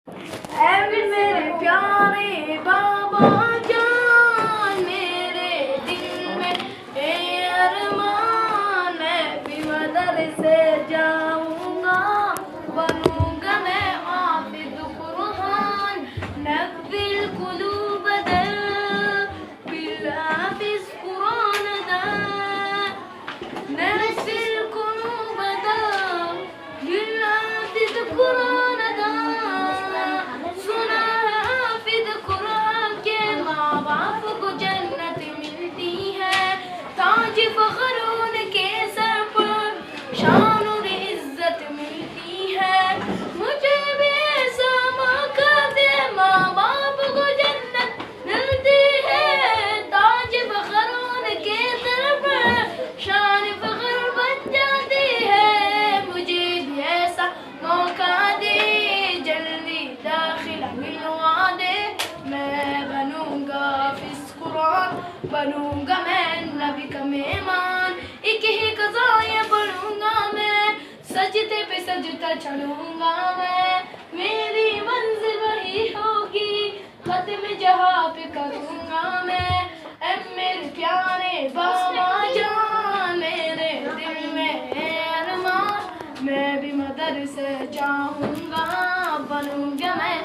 اے میرے پیارے بابا جان، میرے دل میں اے ارمان، میں بھی مدرسے جاؤں گا، بنوں گا میں حافظ قرآن، نبّئ القلوب در بالحافظ قرآن دا، نبّئ القلوب در بالحافظ قرآن دا۔ سنا ہے حافظ قرآن کے ماں باپ کو جنت ملتی ہے، تاج فخر ان کے سر پر شان اور عزت ملتی ہے، مجھے بھی ایسا موقع دے، ماں باپ کو جنت ملتی ہے، تاج فخر ان کے سر پر شان فخر بن جاتی ہے، مجھے بھی ایسا موقع دے، جلدی داخلہ ملوا دے، میں بنوں گا حافظ قرآن، بنوں گا میں نبی کا مہمان، ایک ہی قضا یہ پڑھوں گا میں، سجدے پہ سجدہ چڑھوں گا میں، میری منزل وہی ہوگی، ختم جہاں پہ کروں گا میں، اے میرے پیارے بابا جان، میرے دل میں ہے ارمان، میں بھی مدرسے جاؤں گا، بنوں گا میں